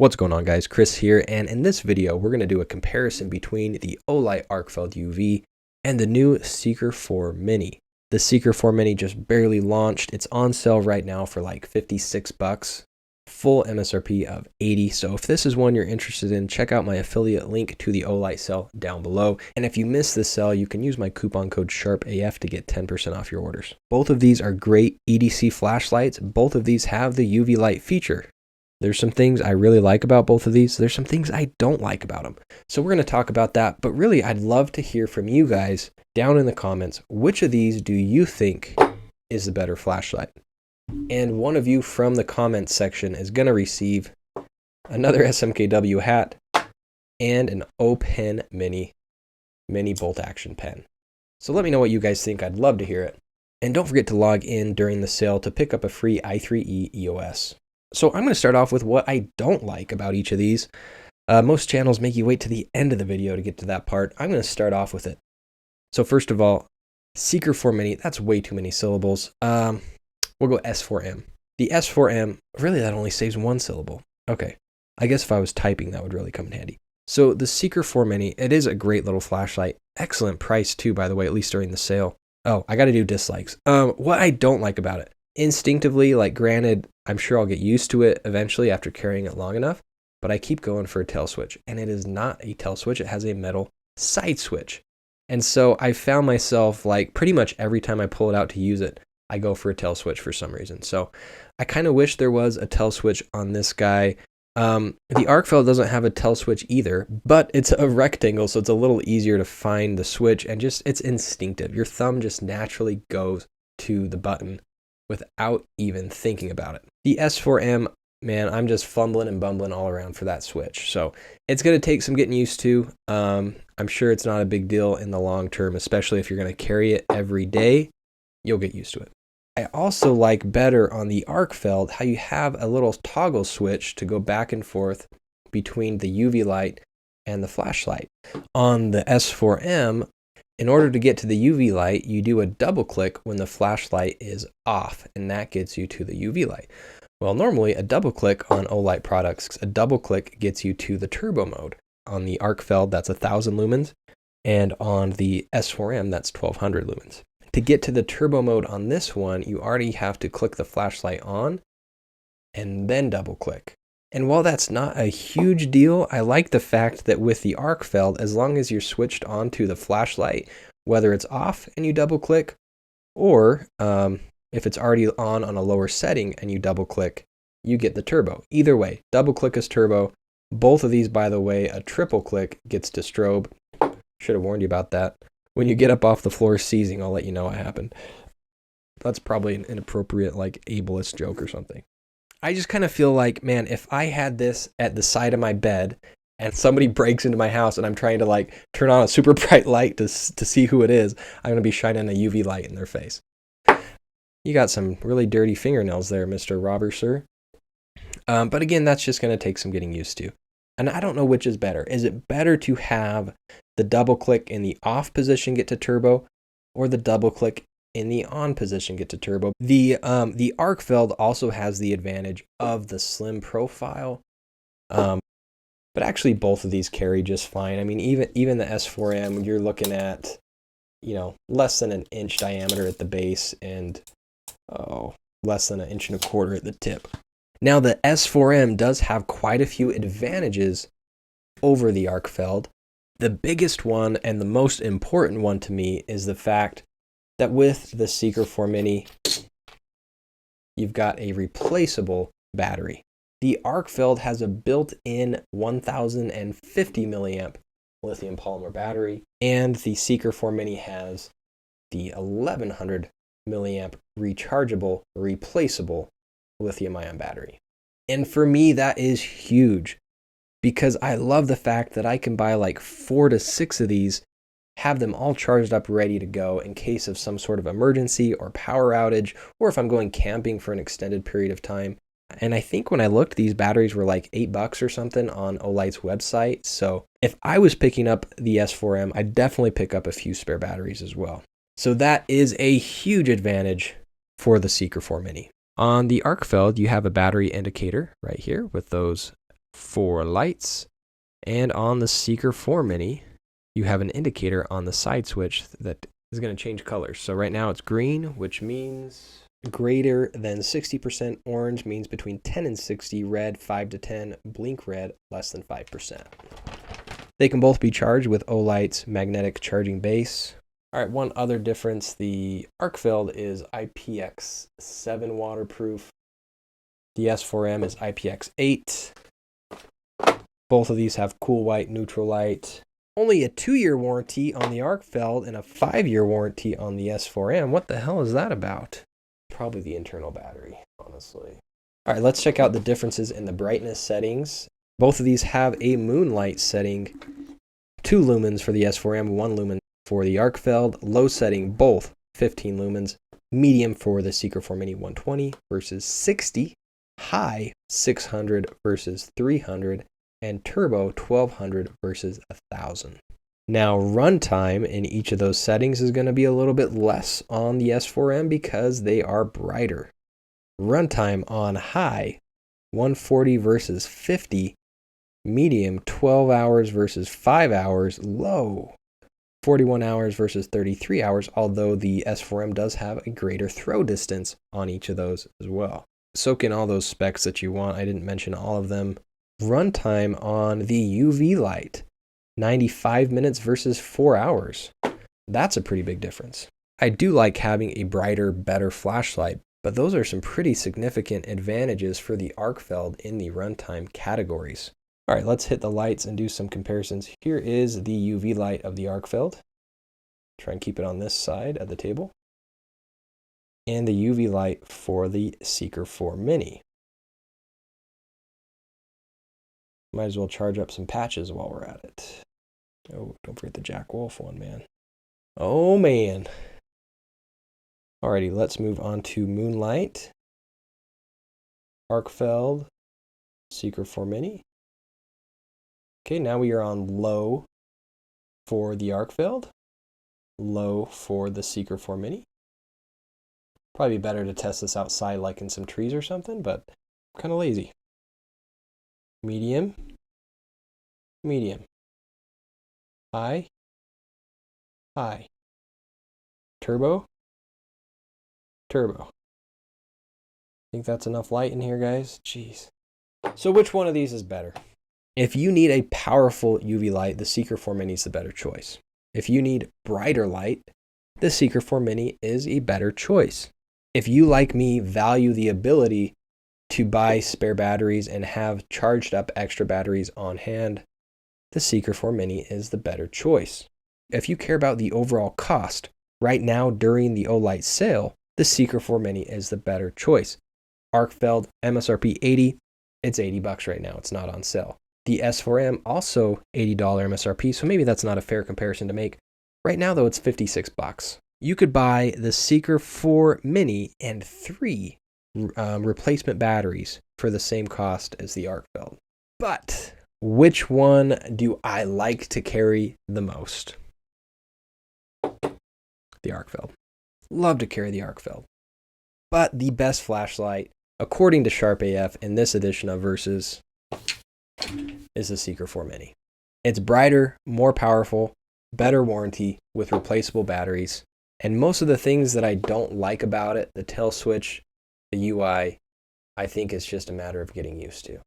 What's going on, guys? Chris here, and in this video we're going to do a comparison between the OLIGHT Arkfeld UV and the new SEEKER 4 Mini. The SEEKER 4 Mini just barely launched. It's on sale right now for like 56 bucks, full MSRP of 80. So if this is one you're interested in, check out my affiliate link to the OLIGHT sale down below. And if you miss this sale, you can use my coupon code SHARPAF to get 10% off your orders. Both of these are great EDC flashlights. Both of these have the UV light feature. There's some things I really like about both of these. There's some things I don't like about them. So we're going to talk about that. But really, I'd love to hear from you guys down in the comments. Which of these do you think is the better flashlight? And one of you from the comments section is going to receive another SMKW hat and an O-Pen mini bolt action pen. So let me know what you guys think. I'd love to hear it. And don't forget to log in during the sale to pick up a free i3E EOS. So I'm going to start off with what I don't like about each of these. Most channels make you wait to the end of the video to get to that part. I'm going to start off with it. So first of all, SEEKER 4 Mini, that's way too many syllables. We'll go S4M. The S4M, really that only saves one syllable. Okay, I guess if I was typing that would really come in handy. So the SEEKER 4 Mini, it is a great little flashlight. Excellent price too, by the way, at least during the sale. Oh, I got to do dislikes. What I don't like about it. Instinctively, like granted, I'm sure I'll get used to it eventually after carrying it long enough, but I keep going for a tail switch, and it is not a tail switch. It has a metal side switch. And so I found myself like pretty much every time I pull it out to use it, I go for a tail switch for some reason. So I kind of wish there was a tail switch on this guy. The Arkfeld doesn't have a tail switch either, but it's a rectangle, so it's a little easier to find the switch, and just it's instinctive. Your thumb just naturally goes to the button without even thinking about it. The S4M, man, I'm just fumbling and bumbling all around for that switch. So it's going to take some getting used to. I'm sure it's not a big deal in the long term, especially if you're going to carry it every day. You'll get used to it. I also like better on the Arkfeld how you have a little toggle switch to go back and forth between the UV light and the flashlight. On the S4M, in order to get to the UV light, you do a double click when the flashlight is off, and that gets you to the UV light. Well, normally a double click on OLIGHT products, a double click gets you to the turbo mode. On the Arkfeld, that's 1000 lumens, and on the S4M, that's 1200 lumens. To get to the turbo mode on this one, you already have to click the flashlight on and then double click. And while that's not a huge deal, I like the fact that with the Arkfeld, as long as you're switched on to the flashlight, whether it's off and you double click, or if it's already on a lower setting and you double click, you get the turbo. Either way, double click is turbo. Both of these, by the way, a triple click gets to strobe. Should have warned you about that. When you get up off the floor seizing, I'll let you know what happened. That's probably an inappropriate, like, ableist joke or something. I just kind of feel like, man, if I had this at the side of my bed and somebody breaks into my house and I'm trying to like turn on a super bright light to see who it is, I'm going to be shining a UV light in their face. You got some really dirty fingernails there, Mr. Robber, sir. But again, that's just going to take some getting used to. And I don't know which is better. Is it better to have the double click in the off position get to turbo, or the double click in the on position get to turbo? The Arkfeld also has the advantage of the slim profile, but actually both of these carry just fine. I mean, even the S4M, you're looking at, you know, less than an inch diameter at the base and less than 1.25 inches at the tip. Now the S4M does have quite a few advantages over the Arkfeld. The biggest one and the most important one to me is the fact that with the SEEKER 4 Mini, you've got a replaceable battery. The Arkfeld has a built-in 1050 milliamp lithium polymer battery, and the SEEKER 4 Mini has the 1100 milliamp rechargeable, replaceable lithium-ion battery. And for me, that is huge, because I love the fact that I can buy like 4 to 6 of these, have them all charged up, ready to go in case of some sort of emergency or power outage, or if I'm going camping for an extended period of time. And I think when I looked, these batteries were like $8 or something on OLIGHT's website. So if I was picking up the S4M, I'd definitely pick up a few spare batteries as well. So that is a huge advantage for the SEEKER 4 Mini. On the Arkfeld, you have a battery indicator right here with those for lights. And on the SEEKER 4 Mini, you have an indicator on the side switch that is going to change colors. So right now it's green, which means greater than 60%. Orange means between 10 and 60. Red, 5 to 10. Blink red, less than 5%. They can both be charged with OLIGHT's magnetic charging base. All right, one other difference, the Arkfeld is IPX7 waterproof. The S4M is IPX8. Both of these have cool white, neutral light. Only a 2-year warranty on the Arkfeld and a 5-year warranty on the S4M. What the hell is that about? Probably the internal battery, honestly. All right, let's check out the differences in the brightness settings. Both of these have a moonlight setting, 2 lumens for the S4M, 1 lumen for the Arkfeld. Low setting, both 15 lumens. Medium for the SEEKER 4 Mini, 120 versus 60. High, 600 versus 300. And turbo, 1200 versus 1000. Now, runtime in each of those settings is going to be a little bit less on the S4M because they are brighter. Runtime on high, 140 versus 50. Medium, 12 hours versus 5 hours. Low, 41 hours versus 33 hours, although the S4M does have a greater throw distance on each of those as well. Soak in all those specs that you want. I didn't mention all of them. Runtime on the UV light, 95 minutes versus 4 hours. That's a pretty big difference. I do like having a brighter, better flashlight, but those are some pretty significant advantages for the Arkfeld in the runtime categories. All right, let's hit the lights and do some comparisons. Here is the UV light of the Arkfeld. Try and keep it on this side of the table. And the UV light for the SEEKER 4 Mini. Might as well charge up some patches while we're at it. Oh, don't forget the Jack Wolf one, man. Oh, man. Alrighty, let's move on to Moonlight. Arkfeld, SEEKER 4 Mini. Okay, now we are on low for the Arkfeld. Low for the SEEKER 4 Mini. Probably better to test this outside like in some trees or something, but I'm kind of lazy. Medium, medium, high, high, turbo, turbo. Think that's enough light in here, guys? Jeez. So which one of these is better? If you need a powerful UV light, the SEEKER 4 Mini is the better choice. If you need brighter light, the SEEKER 4 Mini is a better choice. If you, like me, value the ability to buy spare batteries and have charged up extra batteries on hand, the SEEKER 4 Mini is the better choice. If you care about the overall cost, right now during the OLIGHT sale, the SEEKER 4 Mini is the better choice. Arkfeld, MSRP 80, it's $80 right now, it's not on sale. The S4M, also $80 MSRP, so maybe that's not a fair comparison to make. Right now though, it's $56. You could buy the SEEKER 4 Mini and 3 replacement batteries for the same cost as the Arkfeld. But which one do I like to carry the most? The Arkfeld. Love to carry the Arkfeld. But the best flashlight, according to Sharp AF in this edition of Versus, is the SEEKER 4 Mini. It's brighter, more powerful, better warranty with replaceable batteries. And most of the things that I don't like about it, the tail switch, the UI, I think it's just a matter of getting used to.